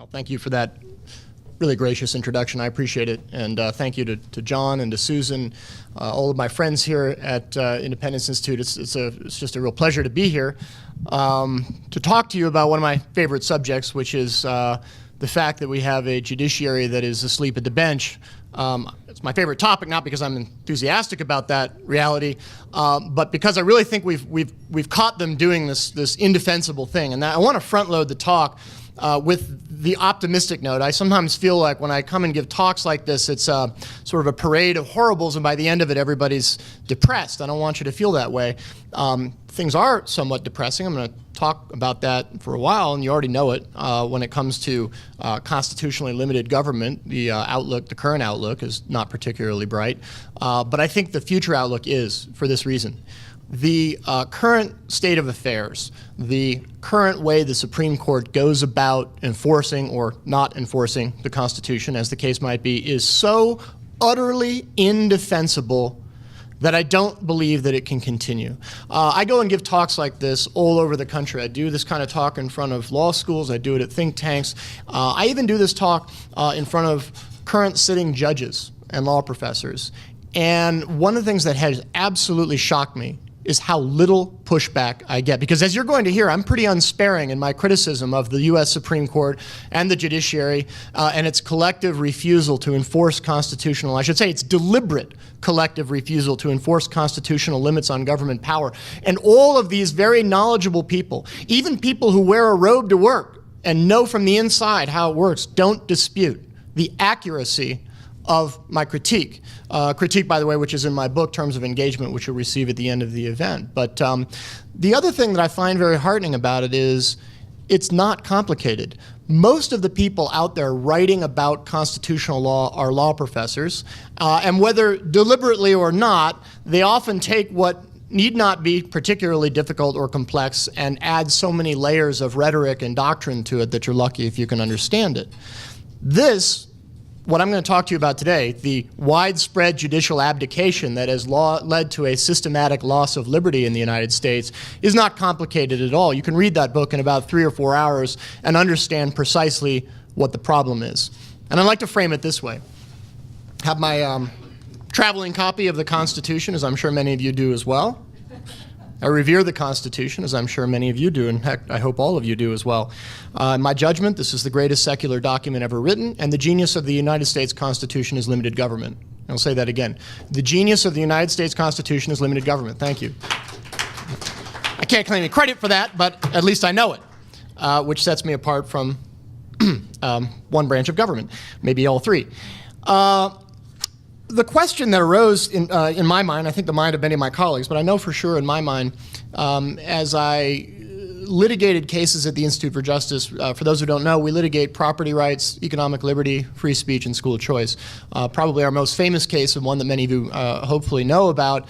Well, thank you for that really gracious introduction. I appreciate it. And thank you to John and to Susan, all of my friends here at Independence Institute. It's just a real pleasure to be here to talk to you about one of my favorite subjects, which is the fact that we have a judiciary that is asleep at the bench. It's my favorite topic, not because I'm enthusiastic about that reality, but because I really think we've caught them doing this indefensible thing. And I want to front load the talk with the optimistic note. I sometimes feel like when I come and give talks like this, it's sort of a parade of horribles, and by the end of it, everybody's depressed. I don't want you to feel that way. Things are somewhat depressing. I'm going to talk about that for a while, and you already know it. When it comes to constitutionally limited government, the current outlook is not particularly bright. But I think the future outlook is, for this reason. The current state of affairs, the current way the Supreme Court goes about enforcing or not enforcing the Constitution, as the case might be, is so utterly indefensible that I don't believe that it can continue. I go and give talks like this all over the country. I do this kind of talk in front of law schools. I do it at think tanks. I even do this talk in front of current sitting judges and law professors. And one of the things that has absolutely shocked me is how little pushback I get. Because as you're going to hear, I'm pretty unsparing in my criticism of the U.S. Supreme Court and the judiciary and its collective refusal to enforce constitutional, I should say its deliberate collective refusal to enforce constitutional limits on government power. And all of these very knowledgeable people, even people who wear a robe to work and know from the inside how it works, don't dispute the accuracy of my critique. Critique, by the way, which is in my book, Terms of Engagement, which you'll receive at the end of the event. But the other thing that I find very heartening about it is it's not complicated. Most of the people out there writing about constitutional law are law professors, and whether deliberately or not, they often take what need not be particularly difficult or complex and add so many layers of rhetoric and doctrine to it that you're lucky if you can understand it. What I'm going to talk to you about today, the widespread judicial abdication that has led to a systematic loss of liberty in the United States, is not complicated at all. You can read that book in about 3 or 4 hours and understand precisely what the problem is. And I'd like to frame it this way. I have my traveling copy of the Constitution, as I'm sure many of you do as well. I revere the Constitution, as I'm sure many of you do, and heck, I hope all of you do as well. In my judgment, this is the greatest secular document ever written, and the genius of the United States Constitution is limited government. I'll say that again. The genius of the United States Constitution is limited government. Thank you. I can't claim any credit for that, but at least I know it, which sets me apart from one branch of government, maybe all three. The question that arose in my mind, I think the mind of many of my colleagues, but I know for sure in my mind, as I litigated cases at the Institute for Justice, for those who don't know, we litigate property rights, economic liberty, free speech, and school choice. Probably our most famous case, and one that many of you hopefully know about,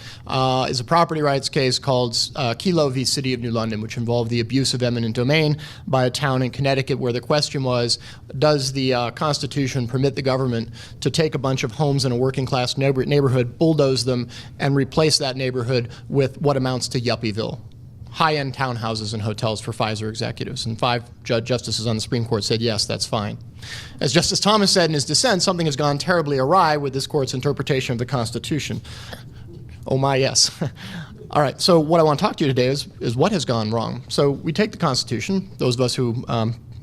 is a property rights case called Kelo v. City of New London, which involved the abuse of eminent domain by a town in Connecticut, where the question was, does the Constitution permit the government to take a bunch of homes in a working class neighborhood, bulldoze them, and replace that neighborhood with what amounts to Yuppieville? High-end townhouses and hotels for Pfizer executives. And 5 justices on the Supreme Court said, yes, that's fine. As Justice Thomas said in his dissent, something has gone terribly awry with this court's interpretation of the Constitution. Oh my, yes. All right, so what I want to talk to you today is what has gone wrong. So we take the Constitution, those of us who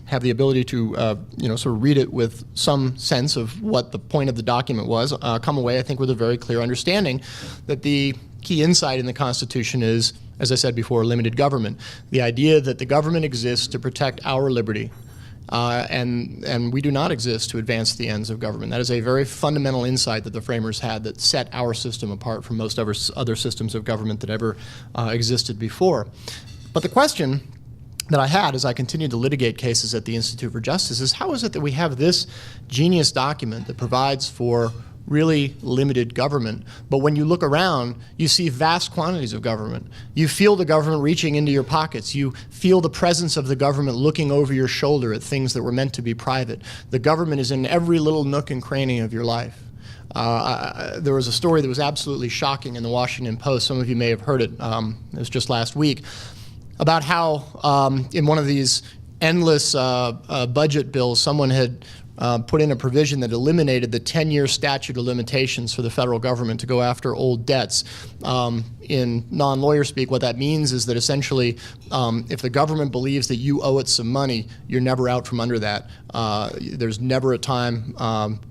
have the ability to sort of read it with some sense of what the point of the document was, come away, I think, with a very clear understanding that the key insight in the Constitution is, as I said before, limited government. The idea that the government exists to protect our liberty, and we do not exist to advance the ends of government. That is a very fundamental insight that the framers had that set our system apart from most other systems of government that ever existed before. But the question that I had as I continued to litigate cases at the Institute for Justice is, how is it that we have this genius document that provides for really limited government, but when you look around, you see vast quantities of government. You feel the government reaching into your pockets. You feel the presence of the government looking over your shoulder at things that were meant to be private. The government is in every little nook and cranny of your life. There was a story that was absolutely shocking in the Washington Post. Some of you may have heard it. It was just last week, about how in one of these endless budget bills, someone had put in a provision that eliminated the 10-year statute of limitations for the federal government to go after old debts. In non-lawyer speak, what that means is that essentially if the government believes that you owe it some money, you're never out from under that. There's never a time,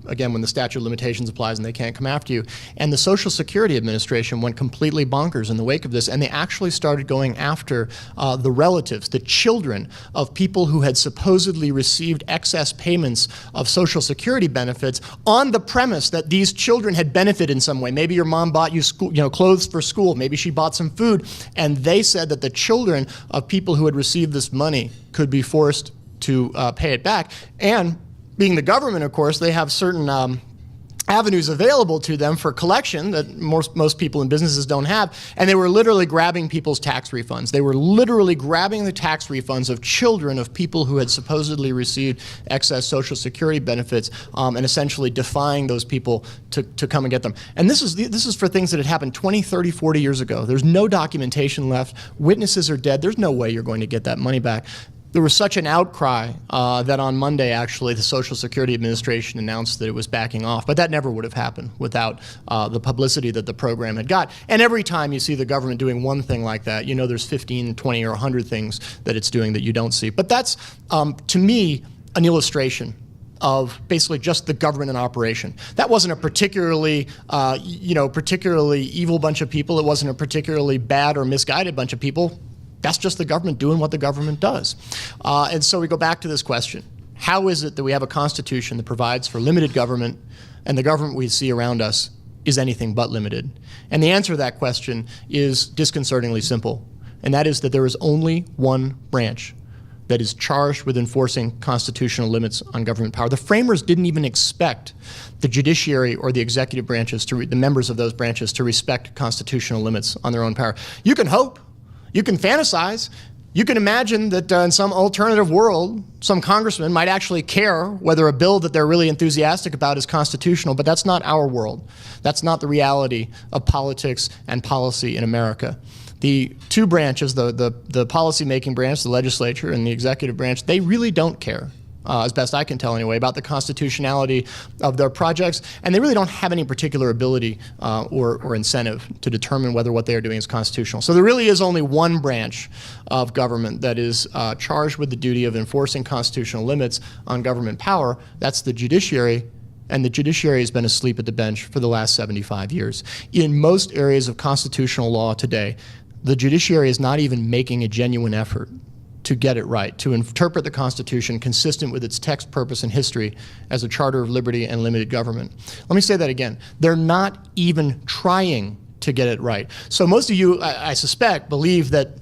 again, when the statute of limitations applies and they can't come after you. And the Social Security Administration went completely bonkers in the wake of this, and they actually started going after the relatives, the children of people who had supposedly received excess payments of Social Security benefits on the premise that these children had benefited in some way. Maybe your mom bought you clothes for school. Maybe she bought some food. And they said that the children of people who had received this money could be forced to pay it back. And being the government, of course, they have certain avenues available to them for collection that most people in businesses don't have, and they were literally grabbing people's tax refunds. They were literally grabbing the tax refunds of children of people who had supposedly received excess Social Security benefits and essentially defying those people to come and get them. And this is for things that had happened 20, 30, 40 years ago. There's no documentation left. Witnesses are dead. There's no way you're going to get that money back. There was such an outcry that on Monday, actually, the Social Security Administration announced that it was backing off. But that never would have happened without the publicity that the program had got. And every time you see the government doing one thing like that, you know there's 15, 20, or 100 things that it's doing that you don't see. But that's, to me, an illustration of basically just the government in operation. That wasn't a particularly, particularly evil bunch of people. It wasn't a particularly bad or misguided bunch of people. That's just the government doing what the government does. And so we go back to this question. How is it that we have a constitution that provides for limited government and the government we see around us is anything but limited? And the answer to that question is disconcertingly simple. And that is that there is only one branch that is charged with enforcing constitutional limits on government power. The framers didn't even expect the judiciary or the executive branches, the members of those branches, to respect constitutional limits on their own power. You can hope. You can fantasize. You can imagine that in some alternative world, some congressman might actually care whether a bill that they're really enthusiastic about is constitutional, but that's not our world. That's not the reality of politics and policy in America. The two branches, the policy-making branch, the legislature, and the executive branch, they really don't care, as best I can tell anyway, about the constitutionality of their projects, and they really don't have any particular ability or incentive to determine whether what they are doing is constitutional. So there really is only one branch of government that is charged with the duty of enforcing constitutional limits on government power. That's the judiciary, and the judiciary has been asleep at the bench for the last 75 years. In most areas of constitutional law today, the judiciary is not even making a genuine effort to get it right, to interpret the Constitution consistent with its text, purpose, and history as a charter of liberty and limited government. Let me say that again. They're not even trying to get it right. So most of you, I suspect, believe that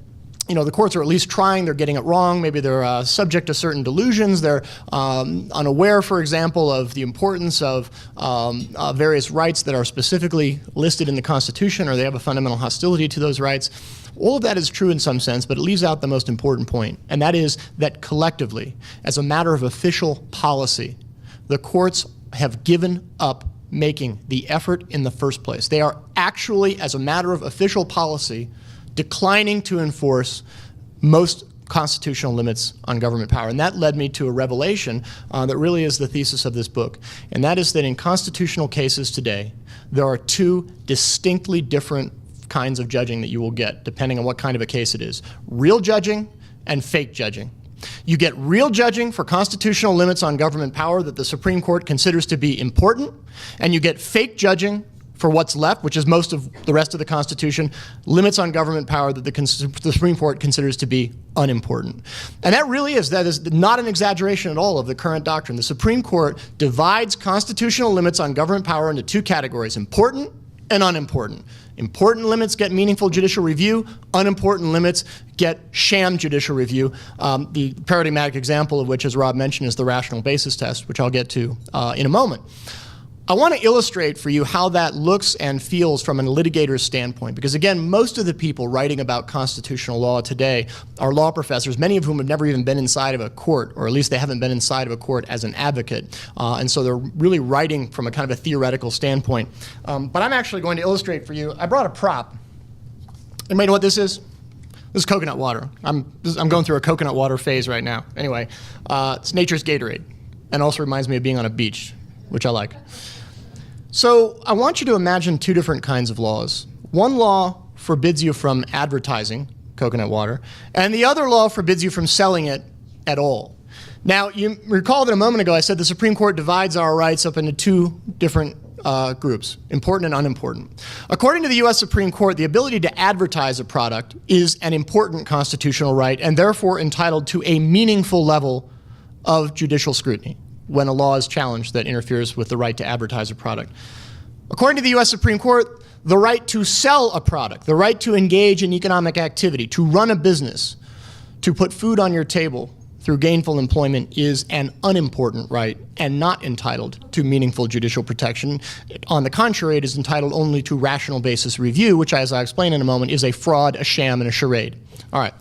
the courts are at least trying, they're getting it wrong, maybe they're subject to certain delusions, they're unaware, for example, of the importance of various rights that are specifically listed in the Constitution, or they have a fundamental hostility to those rights. All of that is true in some sense, but it leaves out the most important point, and that is that collectively, as a matter of official policy, the courts have given up making the effort in the first place. They are actually, as a matter of official policy, declining to enforce most constitutional limits on government power. And that led me to a revelation that really is the thesis of this book. And that is that in constitutional cases today, there are two distinctly different kinds of judging that you will get, depending on what kind of a case it is. Real judging and fake judging. You get real judging for constitutional limits on government power that the Supreme Court considers to be important, and you get fake judging for what's left, which is most of the rest of the Constitution, limits on government power that the Supreme Court considers to be unimportant. And that is not an exaggeration at all of the current doctrine. The Supreme Court divides constitutional limits on government power into two categories, important and unimportant. Important limits get meaningful judicial review. Unimportant limits get sham judicial review. The paradigmatic example of which, as Rob mentioned, is the rational basis test, which I'll get to in a moment. I want to illustrate for you how that looks and feels from a litigator's standpoint, because again, most of the people writing about constitutional law today are law professors, many of whom have never even been inside of a court, or at least they haven't been inside of a court as an advocate. And so they're really writing from a kind of a theoretical standpoint. But I'm actually going to illustrate for you. I brought a prop. Anybody know what this is? This is coconut water. I'm going through a coconut water phase right now. Anyway, it's nature's Gatorade, and also reminds me of being on a beach, which I like. So I want you to imagine two different kinds of laws. One law forbids you from advertising coconut water, and the other law forbids you from selling it at all. Now, you recall that a moment ago I said the Supreme Court divides our rights up into two different groups, important and unimportant. According to the U.S. Supreme Court, the ability to advertise a product is an important constitutional right and therefore entitled to a meaningful level of judicial scrutiny when a law is challenged that interferes with the right to advertise a product. According to the U.S. Supreme Court, the right to sell a product, the right to engage in economic activity, to run a business, to put food on your table through gainful employment is an unimportant right and not entitled to meaningful judicial protection. On the contrary, it is entitled only to rational basis review, which, as I explain in a moment, is a fraud, a sham, and a charade. All right.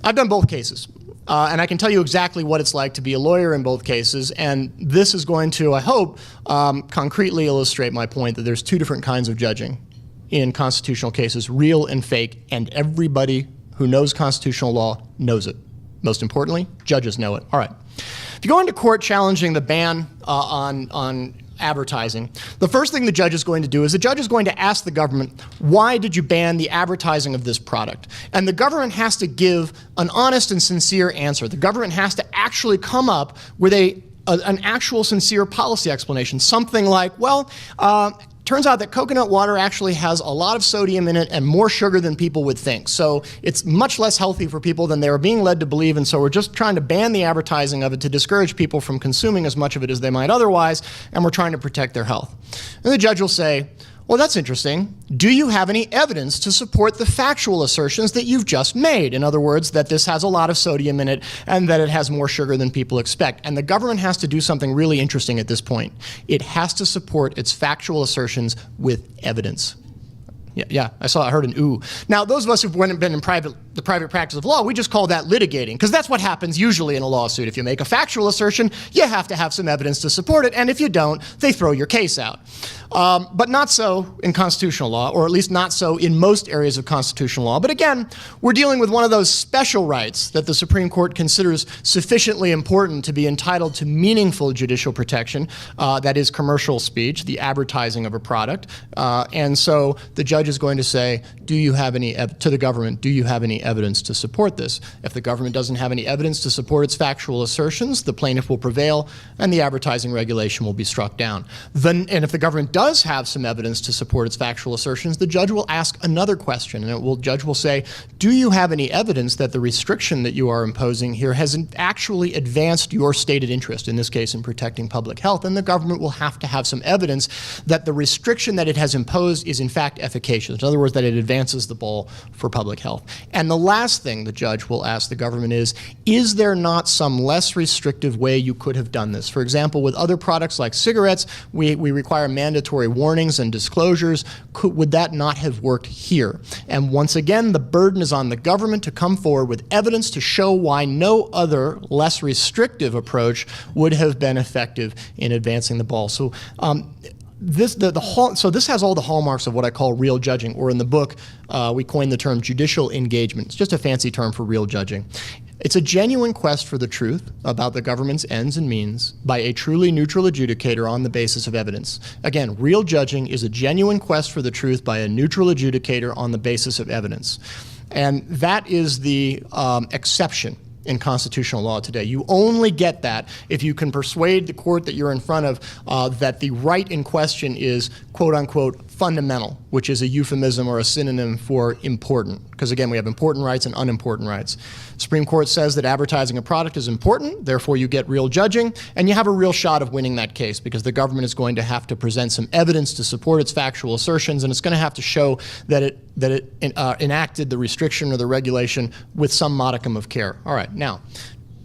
I've done both cases, and I can tell you exactly what it's like to be a lawyer in both cases, and this is going to, I hope, concretely illustrate my point that there's two different kinds of judging in constitutional cases, real and fake, and everybody who knows constitutional law knows it. Most importantly, judges know it. All right. If you go into court challenging the ban on advertising, the first thing the judge is going to do is the judge is going to ask the government, why did you ban the advertising of this product? And the government has to give an honest and sincere answer. The government has to actually come up with an actual sincere policy explanation, something like, well, turns out that coconut water actually has a lot of sodium in it and more sugar than people would think. So it's much less healthy for people than they were being led to believe, and so we're just trying to ban the advertising of it to discourage people from consuming as much of it as they might otherwise, and we're trying to protect their health. And the judge will say, well, that's interesting. Do you have any evidence to support the factual assertions that you've just made? In other words, that this has a lot of sodium in it and that it has more sugar than people expect. And the government has to do something really interesting at this point. It has to support its factual assertions with evidence. Yeah, I heard an ooh. Now, those of us who've been in the private practice of law, we just call that litigating, because that's what happens usually in a lawsuit. If you make a factual assertion, you have to have some evidence to support it, and if you don't, they throw your case out. But not so in constitutional law, or at least not so in most areas of constitutional law. But again, we're dealing with one of those special rights that the Supreme Court considers sufficiently important to be entitled to meaningful judicial protection, that is commercial speech, the advertising of a product. And so the judge is going to say, do you have any, to the government, do you have any evidence to support this? If the government doesn't have any evidence to support its factual assertions, the plaintiff will prevail and the advertising regulation will be struck down. And if the government does have some evidence to support its factual assertions, the judge will ask another question, and the judge will say, do you have any evidence that the restriction that you are imposing here has actually advanced your stated interest, in this case in protecting public health? And the government will have to have some evidence that the restriction that it has imposed is in fact efficacious. In other words, that it advances the ball for public health. And the last thing the judge will ask the government is there not some less restrictive way you could have done this? For example, with other products like cigarettes, we require mandatory warnings and disclosures. Would that not have worked here? And once again, the burden is on the government to come forward with evidence to show why no other less restrictive approach would have been effective in advancing the ball. So this has all the hallmarks of what I call real judging, or in the book, we coined the term judicial engagement. It's just a fancy term for real judging. It's a genuine quest for the truth about the government's ends and means by a truly neutral adjudicator on the basis of evidence. Again, real judging is a genuine quest for the truth by a neutral adjudicator on the basis of evidence. And that is the exception in constitutional law today. You only get that if you can persuade the court that you're in front of that the right in question is, quote unquote, fundamental, which is a euphemism or a synonym for important. Because again, we have important rights and unimportant rights. Supreme Court says that advertising a product is important, therefore you get real judging, and you have a real shot of winning that case because the government is going to have to present some evidence to support its factual assertions, and it's going to have to show that it enacted the restriction or the regulation with some modicum of care. All right, now,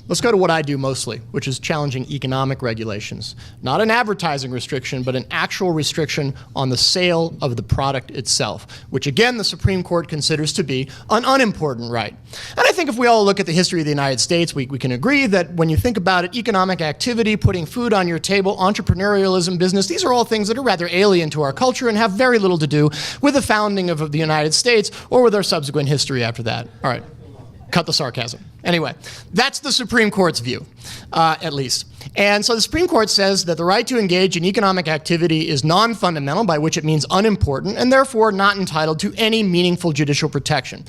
Let's go to what I do mostly, which is challenging economic regulations. Not an advertising restriction, but an actual restriction on the sale of the product itself, which again the Supreme Court considers to be an unimportant right. And I think if we all look at the history of the United States, we can agree that when you think about it, economic activity, putting food on your table, entrepreneurialism, business, these are all things that are rather alien to our culture and have very little to do with the founding of the United States or with our subsequent history after that. All right. Cut the sarcasm. Anyway, that's the Supreme Court's view, at least. And so the Supreme Court says that the right to engage in economic activity is non-fundamental, by which it means unimportant, and therefore not entitled to any meaningful judicial protection.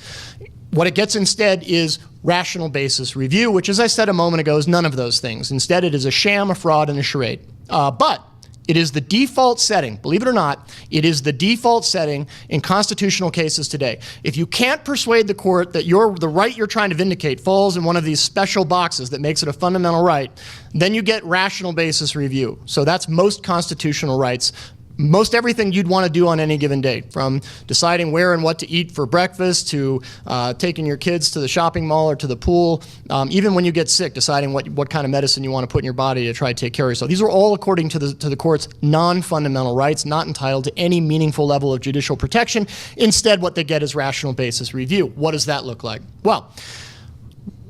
What it gets instead is rational basis review, which, as I said a moment ago, is none of those things. Instead, it is a sham, a fraud, and a charade. But it is the default setting, believe it or not, it is the default setting in constitutional cases today. If you can't persuade the court that the right you're trying to vindicate falls in one of these special boxes that makes it a fundamental right, then you get rational basis review. So that's most constitutional rights. Most everything you'd want to do on any given day, from deciding where and what to eat for breakfast to taking your kids to the shopping mall or to the pool, even when you get sick, deciding what kind of medicine you want to put in your body to try to take care of yourself. These are all, according to the court's non-fundamental rights, not entitled to any meaningful level of judicial protection. Instead, what they get is rational basis review. What does that look like? Well,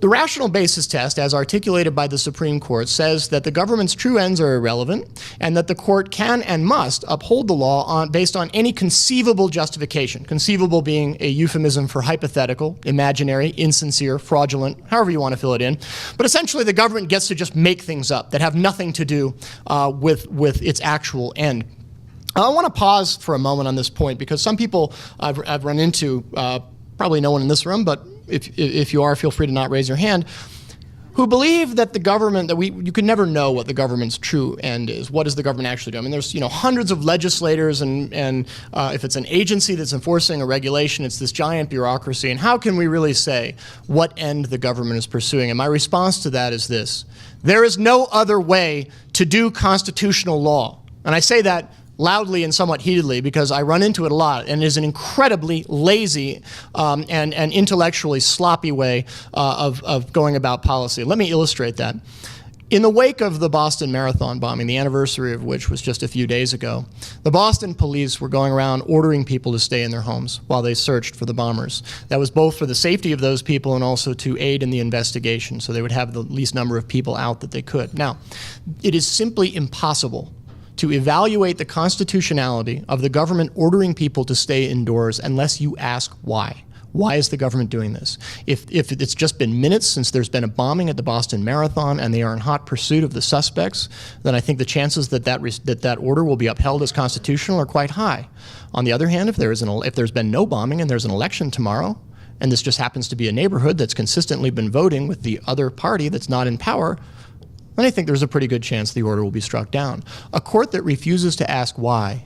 the rational basis test, as articulated by the Supreme Court, says that the government's true ends are irrelevant and that the court can and must uphold the law based on any conceivable justification, conceivable being a euphemism for hypothetical, imaginary, insincere, fraudulent, however you want to fill it in. But essentially, the government gets to just make things up that have nothing to do with its actual end. I want to pause for a moment on this point because some people I've run into, probably no one in this room, but if you are, feel free to not raise your hand, who believe that the government, you can never know what the government's true end is. What does the government actually do? I mean, there's hundreds of legislators, and if it's an agency that's enforcing a regulation, it's this giant bureaucracy. And how can we really say what end the government is pursuing? And my response to that is this: there is no other way to do constitutional law. And I say that loudly and somewhat heatedly because I run into it a lot, and it is an incredibly lazy and intellectually sloppy way of going about policy. Let me illustrate that. In the wake of the Boston Marathon bombing, the anniversary of which was just a few days ago, the Boston police were going around ordering people to stay in their homes while they searched for the bombers. That was both for the safety of those people and also to aid in the investigation, so they would have the least number of people out that they could. Now, it is simply impossible to evaluate the constitutionality of the government ordering people to stay indoors unless you ask why. Why is the government doing this? If it's just been minutes since there's been a bombing at the Boston Marathon and they are in hot pursuit of the suspects, then I think the chances that order will be upheld as constitutional are quite high. On the other hand, if there's been no bombing and there's an election tomorrow, and this just happens to be a neighborhood that's consistently been voting with the other party that's not in power, then I think there's a pretty good chance the order will be struck down. A court that refuses to ask why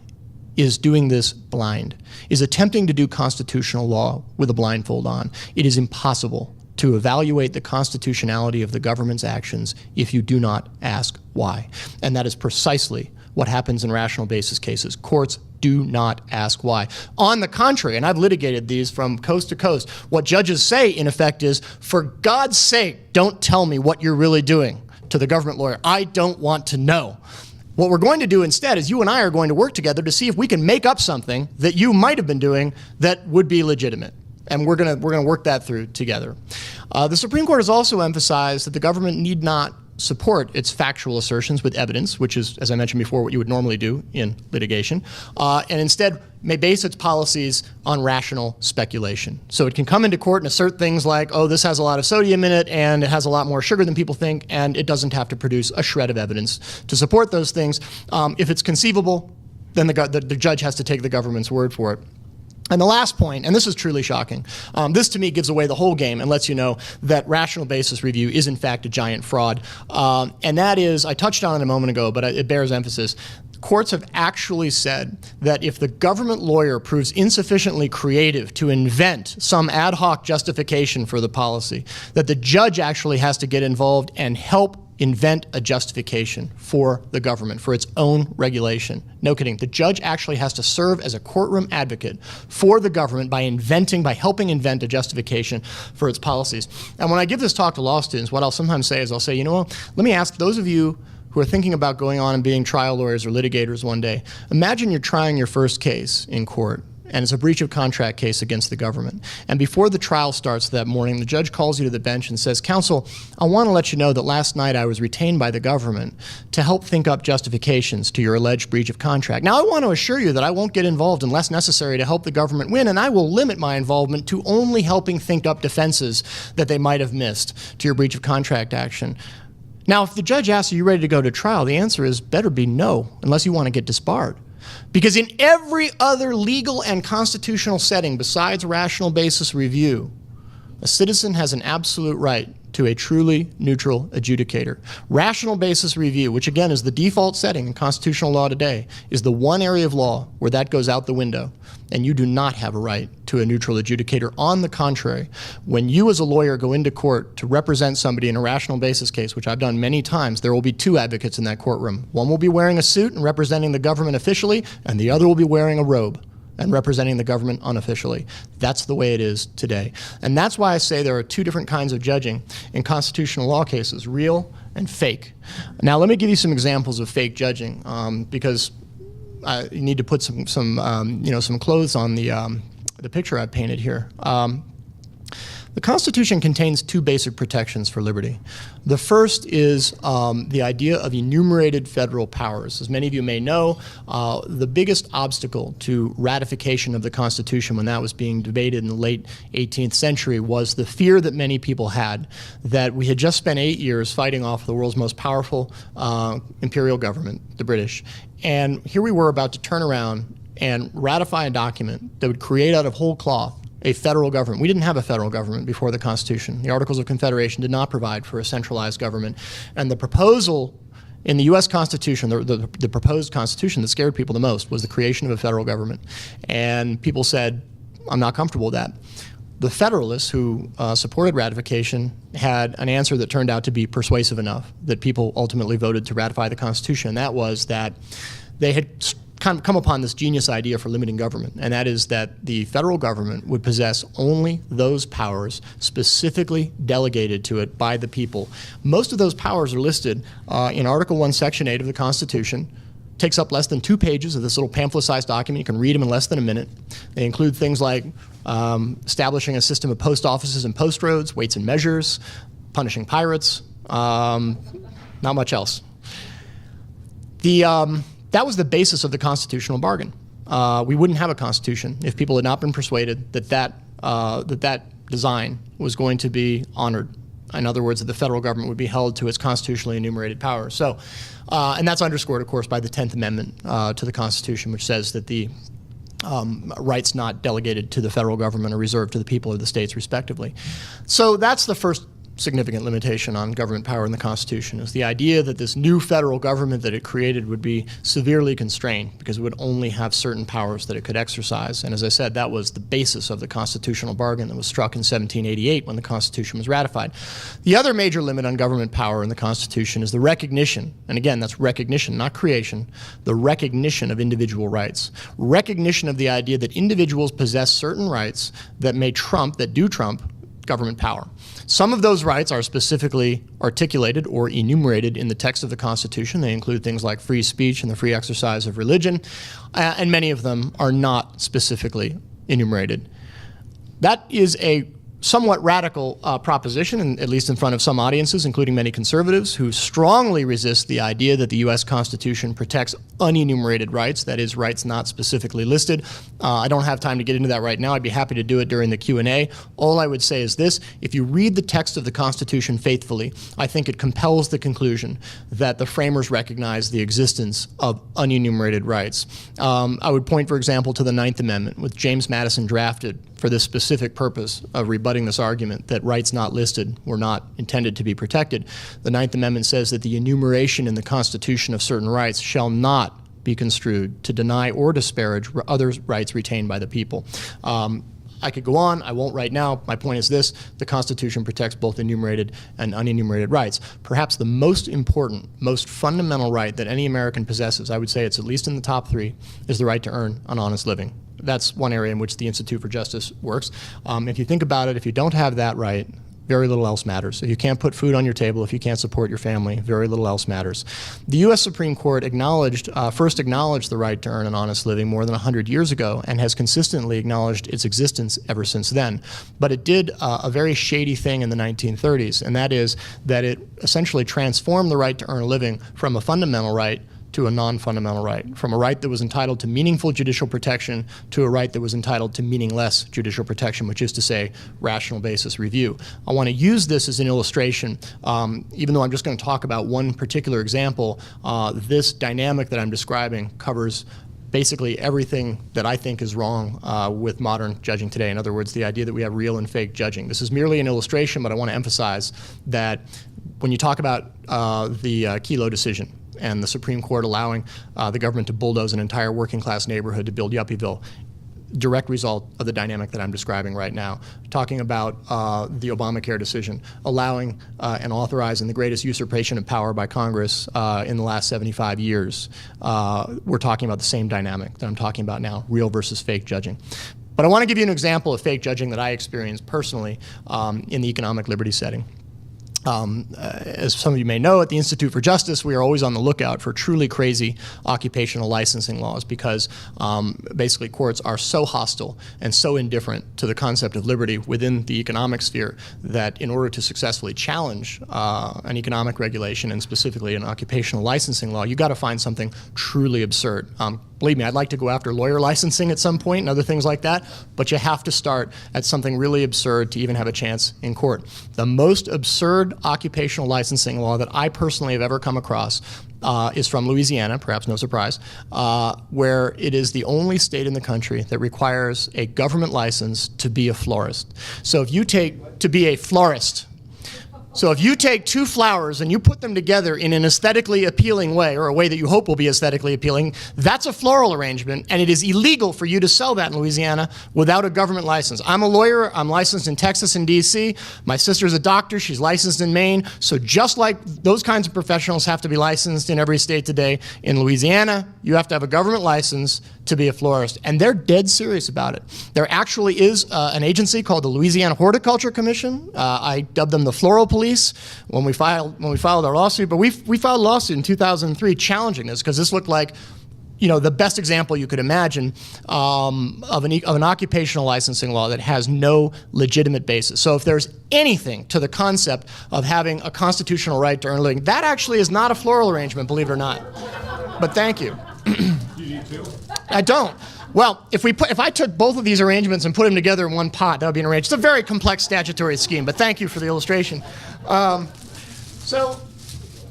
is doing this blind, is attempting to do constitutional law with a blindfold on. It is impossible to evaluate the constitutionality of the government's actions if you do not ask why. And that is precisely what happens in rational basis cases. Courts do not ask why. On the contrary, and I've litigated these from coast to coast, what judges say, in effect, is, for God's sake, don't tell me what you're really doing. To the government lawyer, I don't want to know. What we're going to do instead is you and I are going to work together to see if we can make up something that you might have been doing that would be legitimate. And we're going to work that through together. The Supreme Court has also emphasized that the government need not support its factual assertions with evidence, which is, as I mentioned before, what you would normally do in litigation, and instead may base its policies on rational speculation. So it can come into court and assert things like, oh, this has a lot of sodium in it, and it has a lot more sugar than people think, and it doesn't have to produce a shred of evidence to support those things. If it's conceivable, then the judge has to take the government's word for it. And the last point, and this is truly shocking, this to me gives away the whole game and lets you know that rational basis review is in fact a giant fraud. And that is, I touched on it a moment ago, but it bears emphasis. Courts have actually said that if the government lawyer proves insufficiently creative to invent some ad hoc justification for the policy, that the judge actually has to get involved and help invent a justification for the government, for its own regulation. No kidding. The judge actually has to serve as a courtroom advocate for the government by helping invent a justification for its policies. And when I give this talk to law students, what I'll sometimes say is I'll say, you know what, let me ask those of you who are thinking about going on and being trial lawyers or litigators one day, imagine you're trying your first case in court, and it's a breach of contract case against the government. And before the trial starts that morning, the judge calls you to the bench and says, counsel, I want to let you know that last night I was retained by the government to help think up justifications to your alleged breach of contract. Now, I want to assure you that I won't get involved unless necessary to help the government win, and I will limit my involvement to only helping think up defenses that they might have missed to your breach of contract action. Now, if the judge asks, are you ready to go to trial? The answer is better be no, unless you want to get disbarred. Because in every other legal and constitutional setting besides rational basis review, a citizen has an absolute right to a truly neutral adjudicator. Rational basis review, which again is the default setting in constitutional law today, is the one area of law where that goes out the window, and you do not have a right to a neutral adjudicator. On the contrary, when you as a lawyer go into court to represent somebody in a rational basis case, which I've done many times, there will be two advocates in that courtroom. One will be wearing a suit and representing the government officially, and the other will be wearing a robe and representing the government unofficially. That's the way it is today. And that's why I say there are two different kinds of judging in constitutional law cases, real and fake. Now let me give you some examples of fake judging, because you need to put some clothes on the picture I've painted here. The Constitution contains two basic protections for liberty. The first is the idea of enumerated federal powers. As many of you may know, the biggest obstacle to ratification of the Constitution when that was being debated in the late 18th century was the fear that many people had that we had just spent 8 years fighting off the world's most powerful imperial government, the British. And here we were about to turn around and ratify a document that would create out of whole cloth a federal government. We didn't have a federal government before the Constitution. The Articles of Confederation did not provide for a centralized government. And the proposal in the U.S. Constitution, the proposed Constitution that scared people the most was the creation of a federal government. And people said, I'm not comfortable with that. The Federalists who supported ratification had an answer that turned out to be persuasive enough that people ultimately voted to ratify the Constitution. And that was that they had come upon this genius idea for limiting government, and that is that the federal government would possess only those powers specifically delegated to it by the people. Most of those powers are listed in Article 1, Section 8 of the Constitution. Takes up less than 2 pages of this little pamphlet-sized document. You can read them in less than a minute. They include things like establishing a system of post offices and post roads, weights and measures, punishing pirates, not much else. That was the basis of the constitutional bargain. We wouldn't have a constitution if people had not been persuaded that that design was going to be honored. In other words, that the federal government would be held to its constitutionally enumerated powers. So, and that's underscored, of course, by the 10th Amendment to the Constitution, which says that the rights not delegated to the federal government are reserved to the people of the states, respectively. So that's the first significant limitation on government power in the Constitution, is the idea that this new federal government that it created would be severely constrained because it would only have certain powers that it could exercise. And as I said, that was the basis of the constitutional bargain that was struck in 1788 when the Constitution was ratified. The other major limit on government power in the Constitution is the recognition, and again, that's recognition, not creation, the recognition of individual rights. Recognition of the idea that individuals possess certain rights that may trump, that do trump, government power. Some of those rights are specifically articulated or enumerated in the text of the Constitution. They include things like free speech and the free exercise of religion, and many of them are not specifically enumerated. That is a somewhat radical proposition, at least in front of some audiences, including many conservatives, who strongly resist the idea that the U.S. Constitution protects unenumerated rights, that is, rights not specifically listed. I don't have time to get into that right now. I'd be happy to do it during the Q&A. All I would say is this: if you read the text of the Constitution faithfully, I think it compels the conclusion that the framers recognized the existence of unenumerated rights. I would point, for example, to the 9th Amendment, which James Madison drafted for this specific purpose of rebutting this argument that rights not listed were not intended to be protected. The 9th Amendment says that the enumeration in the Constitution of certain rights shall not be construed to deny or disparage other rights retained by the people. I could go on. I won't right now. My point is this: the Constitution protects both enumerated and unenumerated rights. Perhaps the most important, most fundamental right that any American possesses, I would say it's at least in the top 3, is the right to earn an honest living. That's one area in which the Institute for Justice works. If you think about it, if you don't have that right, very little else matters. If you can't put food on your table, if you can't support your family, very little else matters. The U.S. Supreme Court first acknowledged the right to earn an honest living more than 100 years ago and has consistently acknowledged its existence ever since then. But it did a very shady thing in the 1930s, and that is that it essentially transformed the right to earn a living from a fundamental right to a non-fundamental right, from a right that was entitled to meaningful judicial protection to a right that was entitled to meaningless judicial protection, which is to say rational basis review. I want to use this as an illustration. Even though I'm just going to talk about one particular example, this dynamic that I'm describing covers basically everything that I think is wrong with modern judging today. In other words, the idea that we have real and fake judging. This is merely an illustration, but I want to emphasize that when you talk about the Kelo decision, and the Supreme Court allowing the government to bulldoze an entire working class neighborhood to build Yuppieville, direct result of the dynamic that I'm describing right now. Talking about the Obamacare decision, allowing and authorizing the greatest usurpation of power by Congress in the last 75 years. We're talking about the same dynamic that I'm talking about now, real versus fake judging. But I want to give you an example of fake judging that I experienced personally in the economic liberty setting. As some of you may know, at the Institute for Justice, we are always on the lookout for truly crazy occupational licensing laws because basically courts are so hostile and so indifferent to the concept of liberty within the economic sphere that in order to successfully challenge an economic regulation and specifically an occupational licensing law, you've got to find something truly absurd. Believe me, I'd like to go after lawyer licensing at some point and other things like that, but you have to start at something really absurd to even have a chance in court. The most absurd occupational licensing law that I personally have ever come across is from Louisiana, perhaps no surprise, where it is the only state in the country that requires a government license to be a florist. So if you take, to be a florist, so if you take two flowers and you put them together in an aesthetically appealing way, or a way that you hope will be aesthetically appealing, that's a floral arrangement, and it is illegal for you to sell that in Louisiana without a government license. I'm a lawyer. I'm licensed in Texas and D.C. My sister's a doctor. She's licensed in Maine. So just like those kinds of professionals have to be licensed in every state today, in Louisiana, you have to have a government license to be a florist. And they're dead serious about it. There actually is an agency called the Louisiana Horticulture Commission. I dubbed them the Floral Police when we filed our lawsuit. But we filed a lawsuit in 2003 challenging this because this looked like, you know, the best example you could imagine of an occupational licensing law that has no legitimate basis. So if there's anything to the concept of having a constitutional right to earn a living, that actually is not a floral arrangement, believe it or not. But thank you. You need to? I don't. Well, if I took both of these arrangements and put them together in one pot, that would be an arrangement. It's a very complex statutory scheme, but thank you for the illustration. So,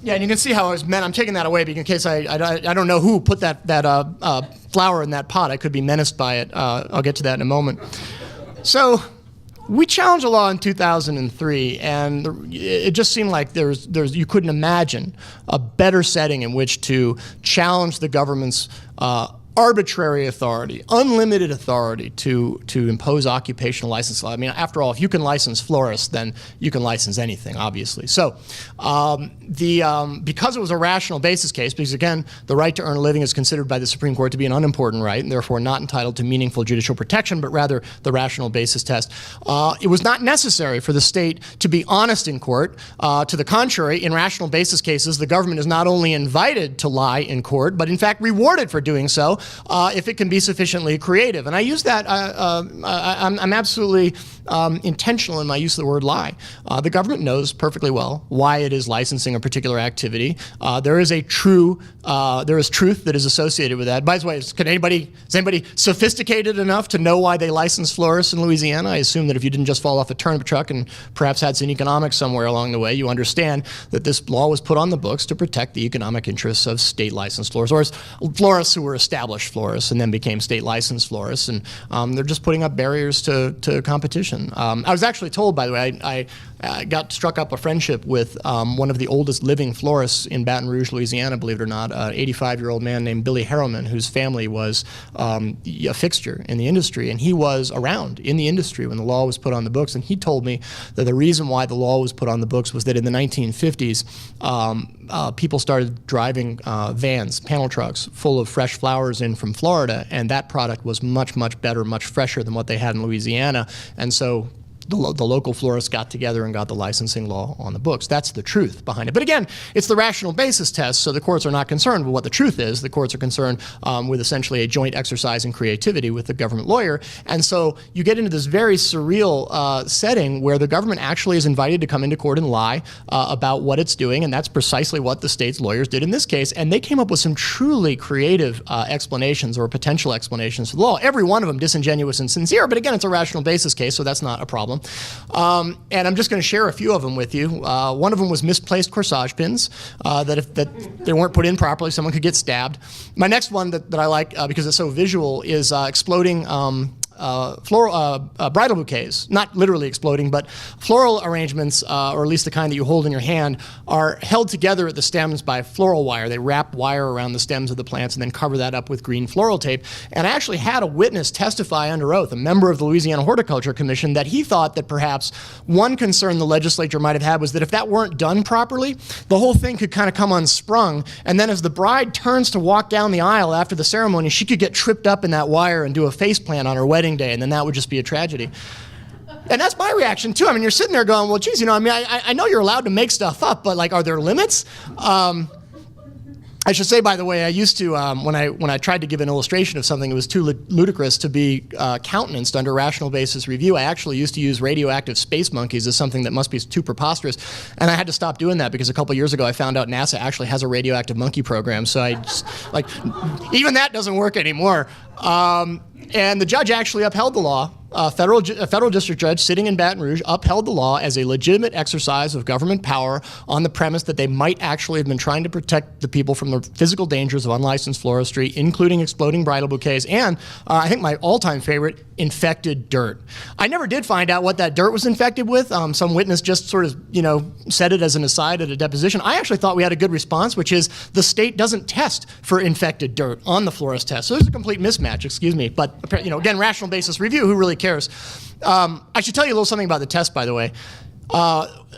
yeah, and you can see how I was meant. I'm taking that away because in case I don't know who put that flower in that pot. I could be menaced by it. I'll get to that in a moment. So, we challenged a law in 2003, and it just seemed like you couldn't imagine a better setting in which to challenge the government's arbitrary authority, unlimited authority to impose occupational license law. I mean, after all, if you can license florists, then you can license anything, obviously. So because it was a rational basis case, because again, the right to earn a living is considered by the Supreme Court to be an unimportant right, and therefore not entitled to meaningful judicial protection, but rather the rational basis test, it was not necessary for the state to be honest in court. To the contrary, in rational basis cases, the government is not only invited to lie in court, but in fact rewarded for doing so if it can be sufficiently creative. And I use that, I'm absolutely intentional in my use of the word lie. The government knows perfectly well why it is licensing a particular activity. There is truth that is associated with that. By the way, is anybody sophisticated enough to know why they license florists in Louisiana? I assume that if you didn't just fall off a turnip truck and perhaps had some economics somewhere along the way, you understand that this law was put on the books to protect the economic interests of state licensed florists, or florists who were established florists and then became state licensed florists. And they're just putting up barriers to competition. legislation. I was actually told, by the way, I got struck up a friendship with one of the oldest living florists in Baton Rouge, Louisiana, believe it or not, an 85-year-old man named Billy Harriman, whose family was a fixture in the industry. And he was around in the industry when the law was put on the books. And he told me that the reason why the law was put on the books was that in the 1950s, people started driving vans, panel trucks, full of fresh flowers in from Florida, and that product was much, much better, much fresher than what they had in Louisiana. And so the local florists got together and got the licensing law on the books. That's the truth behind it. But again, it's the rational basis test, so the courts are not concerned with what the truth is. The courts are concerned with essentially a joint exercise in creativity with the government lawyer. And so you get into this very surreal setting where the government actually is invited to come into court and lie about what it's doing, and that's precisely what the state's lawyers did in this case. And they came up with some truly creative explanations or potential explanations for the law. Every one of them disingenuous and sincere, but again, it's a rational basis case, so that's not a problem. And I'm just going to share a few of them with you. One of them was misplaced corsage pins, that they weren't put in properly, someone could get stabbed. My next one that I like because it's so visual is exploding floral bridal bouquets, not literally exploding, but floral arrangements, or at least the kind that you hold in your hand, are held together at the stems by floral wire. They wrap wire around the stems of the plants and then cover that up with green floral tape. And I actually had a witness testify under oath, a member of the Louisiana Horticulture Commission, that he thought that perhaps one concern the legislature might have had was that if that weren't done properly, the whole thing could kind of come unsprung. And then as the bride turns to walk down the aisle after the ceremony, she could get tripped up in that wire and do a face plant on her wedding day, and then that would just be a tragedy. And that's my reaction too. I mean, you're sitting there going, well, geez, I know you're allowed to make stuff up, but like, are there limits? I should say, by the way, I used to, when I tried to give an illustration of something that was too ludicrous to be countenanced under rational basis review, I actually used to use radioactive space monkeys as something that must be too preposterous. And I had to stop doing that because a couple years ago I found out NASA actually has a radioactive monkey program. So I just, even that doesn't work anymore. And the judge actually upheld the law. A federal district judge sitting in Baton Rouge upheld the law as a legitimate exercise of government power on the premise that they might actually have been trying to protect the people from the physical dangers of unlicensed floristry, including exploding bridal bouquets, and I think my all-time favorite, infected dirt. I never did find out what that dirt was infected with. Some witness just sort of, said it as an aside at a deposition. I actually thought we had a good response, which is the state doesn't test for infected dirt on the florist test. So there's a complete mismatch, excuse me. But, again, rational basis review, who really cares? I should tell you a little something about the test, by the way.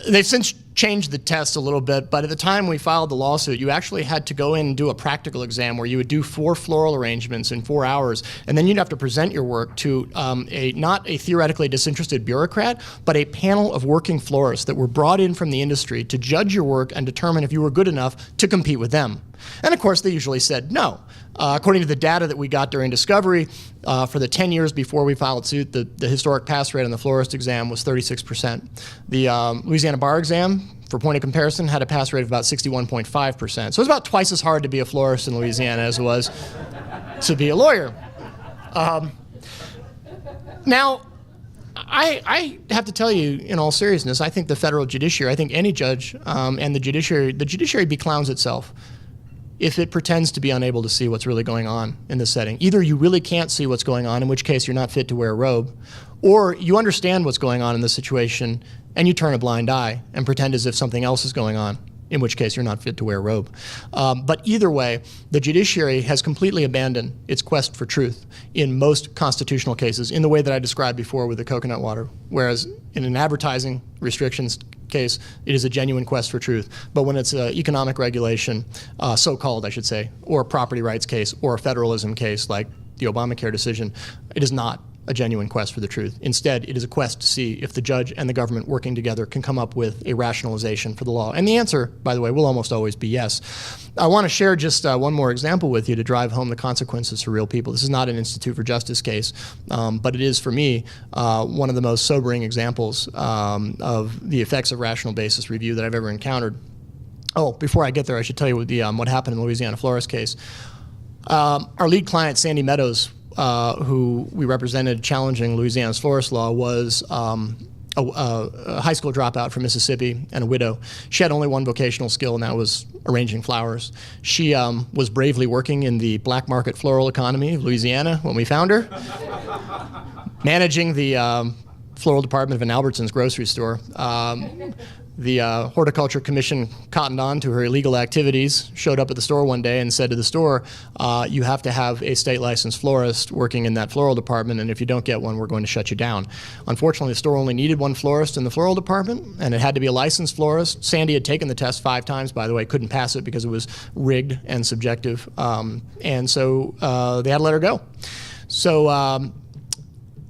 They've since changed the test a little bit, but at the time we filed the lawsuit, you actually had to go in and do a practical exam where you would do 4 floral arrangements in 4 hours, and then you'd have to present your work to not a theoretically disinterested bureaucrat, but a panel of working florists that were brought in from the industry to judge your work and determine if you were good enough to compete with them. And of course, they usually said no. According to the data that we got during discovery, for the 10 years before we filed suit, the historic pass rate on the florist exam was 36%. The Louisiana bar exam, for point of comparison, had a pass rate of about 61.5%. So it's about twice as hard to be a florist in Louisiana as it was to be a lawyer. Now, I have to tell you, in all seriousness, I think the federal judiciary, I think any judge and the judiciary beclowns itself if it pretends to be unable to see what's really going on in this setting. Either you really can't see what's going on, in which case you're not fit to wear a robe, or you understand what's going on in this situation and you turn a blind eye and pretend as if something else is going on, in which case you're not fit to wear a robe. But either way, the judiciary has completely abandoned its quest for truth in most constitutional cases in the way that I described before with the coconut water, whereas in an advertising restrictions case, it is a genuine quest for truth. But when it's an economic regulation, so-called, I should say, or a property rights case, or a federalism case like the Obamacare decision, it is not a genuine quest for the truth. Instead, it is a quest to see if the judge and the government working together can come up with a rationalization for the law. And the answer, by the way, will almost always be yes. I want to share just one more example with you to drive home the consequences for real people. This is not an Institute for Justice case, but it is, for me, one of the most sobering examples of the effects of rational basis review that I've ever encountered. Oh, before I get there, I should tell you what happened in the Louisiana florist case. Our lead client, Sandy Meadows, who we represented challenging Louisiana's florist law, was a high school dropout from Mississippi and a widow. She had only one vocational skill, and that was arranging flowers. She was bravely working in the black market floral economy of Louisiana when we found her, managing the floral department of an Albertsons grocery store. The Horticulture Commission cottoned on to her illegal activities, showed up at the store one day and said to the store, you have to have a state licensed florist working in that floral department, and if you don't get one, we're going to shut you down. Unfortunately, the store only needed one florist in the floral department, and it had to be a licensed florist. Sandy had taken the test 5 times, by the way, couldn't pass it because it was rigged and subjective, and so they had to let her go. So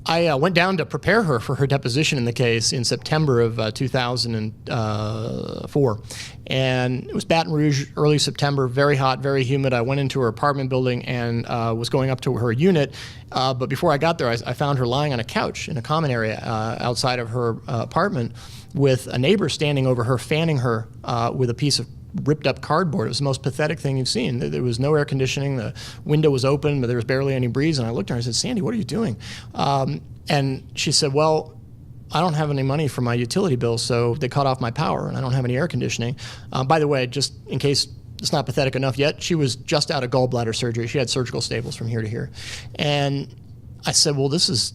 I went down to prepare her for her deposition in the case in September of 2004. And it was Baton Rouge, early September, very hot, very humid. I went into her apartment building and was going up to her unit. But before I got there, I found her lying on a couch in a common area outside of her apartment with a neighbor standing over her, fanning her with a piece of ripped up cardboard. It was the most pathetic thing you've seen. There was no air conditioning. The window was open, but there was barely any breeze. And I looked at her and I said, Sandy, what are you doing? And she said, well, I don't have any money for my utility bill, so they cut off my power, and I don't have any air conditioning. By the way, just in case it's not pathetic enough yet, she was just out of gallbladder surgery. She had surgical staples from here to here. And I said, well, this is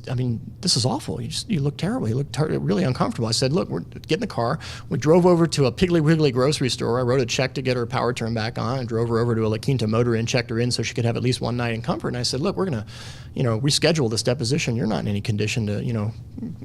awful. You look terrible. You look really uncomfortable. I said, look, get in the car. We drove over to a Piggly Wiggly grocery store. I wrote a check to get her power turned back on and drove her over to a La Quinta Motor Inn, checked her in so she could have at least one night in comfort. And I said, look, we're going to, reschedule this deposition. You're not in any condition to,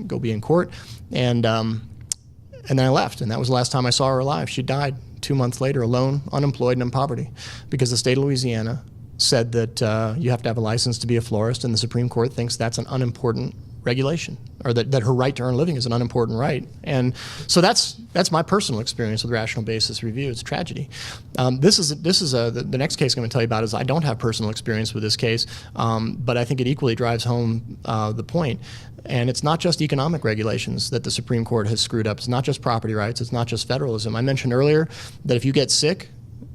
go be in court. And then I left, and that was the last time I saw her alive. She died 2 months later, alone, unemployed, and in poverty, because the state of Louisiana said that you have to have a license to be a florist, and the Supreme Court thinks that's an unimportant regulation, or that her right to earn a living is an unimportant right. And so that's my personal experience with rational basis review. It's a tragedy. The next case I'm going to tell you about is I don't have personal experience with this case, but I think it equally drives home the point. And it's not just economic regulations that the Supreme Court has screwed up. It's not just property rights. It's not just federalism. I mentioned earlier that if you get sick,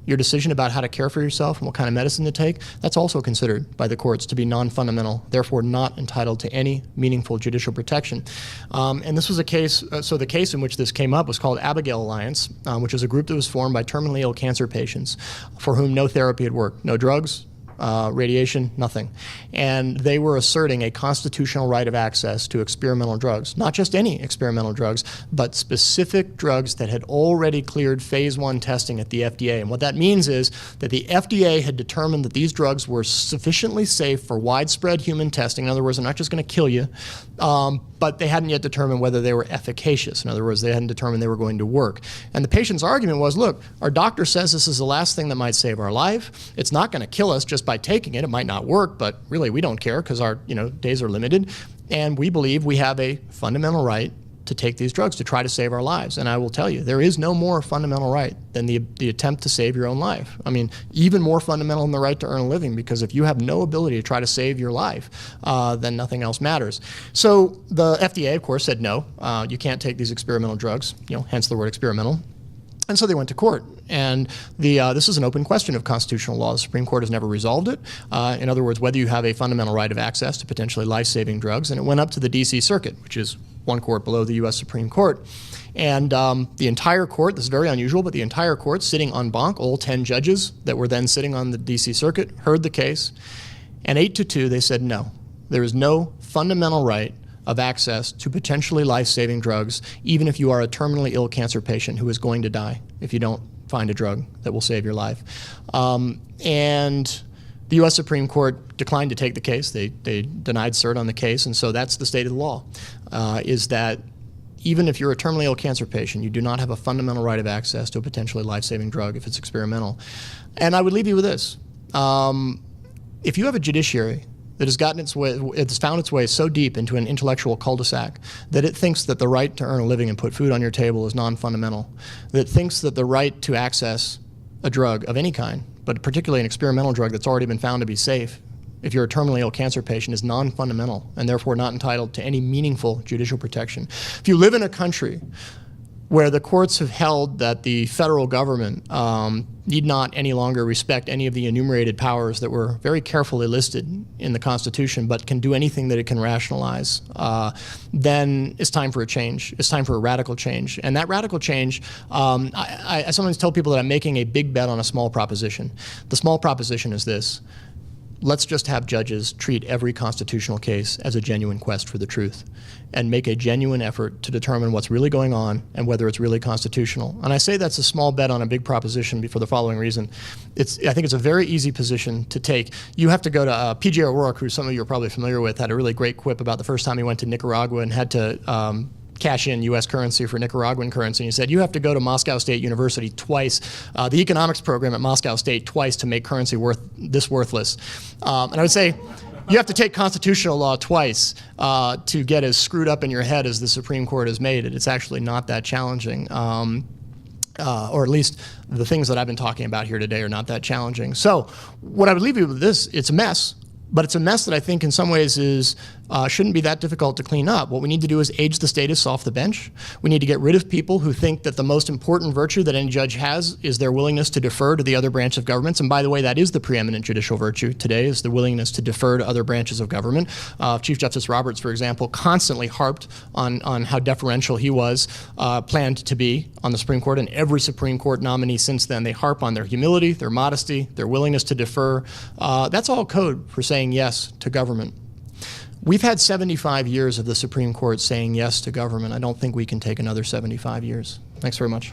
your decision about how to care for yourself and what kind of medicine to take, that's also considered by the courts to be non-fundamental, therefore not entitled to any meaningful judicial protection. And this was a case, so the case in which this came up was called Abigail Alliance, which is a group that was formed by terminally ill cancer patients for whom no therapy had worked, no drugs, radiation, nothing. And they were asserting a constitutional right of access to experimental drugs, not just any experimental drugs, but specific drugs that had already cleared phase 1 testing at the FDA. And what that means is that the FDA had determined that these drugs were sufficiently safe for widespread human testing. In other words, they're not just going to kill you, but they hadn't yet determined whether they were efficacious. In other words, they hadn't determined they were going to work. And the patient's argument was, look, our doctor says this is the last thing that might save our life. It's not going to kill us just by taking it. It might not work, but really we don't care because our days are limited. And we believe we have a fundamental right to take these drugs to try to save our lives. And I will tell you, there is no more fundamental right than the attempt to save your own life. I mean, even more fundamental than the right to earn a living, because if you have no ability to try to save your life, then nothing else matters. So the FDA, of course, said no, you can't take these experimental drugs, hence the word experimental. And so they went to court. And this is an open question of constitutional law. The Supreme Court has never resolved it. In other words, whether you have a fundamental right of access to potentially life-saving drugs. And it went up to the D.C. Circuit, which is one court below the U.S. Supreme Court. And the entire court, this is very unusual, but the entire court sitting en banc, all 10 judges that were then sitting on the D.C. Circuit, heard the case. And 8-2, they said no. There is no fundamental right of access to potentially life-saving drugs, even if you are a terminally ill cancer patient who is going to die if you don't find a drug that will save your life. And the U.S. Supreme Court declined to take the case. They denied cert on the case, and so that's the state of the law, is that even if you're a terminally ill cancer patient, you do not have a fundamental right of access to a potentially life-saving drug if it's experimental. And I would leave you with this. If you have a judiciary that has gotten its way, it's found its way so deep into an intellectual cul-de-sac that it thinks that the right to earn a living and put food on your table is non-fundamental, that it thinks that the right to access a drug of any kind, but particularly an experimental drug that's already been found to be safe, if you're a terminally ill cancer patient, is non-fundamental and therefore not entitled to any meaningful judicial protection. If you live in a country where the courts have held that the federal government need not any longer respect any of the enumerated powers that were very carefully listed in the Constitution, but can do anything that it can rationalize, then it's time for a change. It's time for a radical change. And that radical change, I sometimes tell people that I'm making a big bet on a small proposition. The small proposition is this. let's just have judges treat every constitutional case as a genuine quest for the truth and make a genuine effort to determine what's really going on and whether it's really constitutional. And I say that's a small bet on a big proposition for the following reason. I think it's a very easy position to take. You have to go to P.J. O'Rourke, who some of you are probably familiar with, had a really great quip about the first time he went to Nicaragua and had to cash in U.S. currency for Nicaraguan currency. And he said, you have to go to Moscow State University twice, the economics program at Moscow State twice to make currency this worthless. And I would say, you have to take constitutional law twice to get as screwed up in your head as the Supreme Court has made it. It's actually not that challenging. Or at least the things that I've been talking about here today are not that challenging. So what I would leave you with this, it's a mess. But it's a mess that I think in some ways shouldn't be that difficult to clean up. What we need to do is age the status off the bench. We need to get rid of people who think that the most important virtue that any judge has is their willingness to defer to the other branch of governments. And by the way, that is the preeminent judicial virtue today, is the willingness to defer to other branches of government. Chief Justice Roberts, for example, constantly harped on how deferential he was, planned to be on the Supreme Court. And every Supreme Court nominee since then, they harp on their humility, their modesty, their willingness to defer. That's all code for saying yes to government. We've had 75 years of the Supreme Court saying yes to government. I don't think we can take another 75 years. Thanks very much.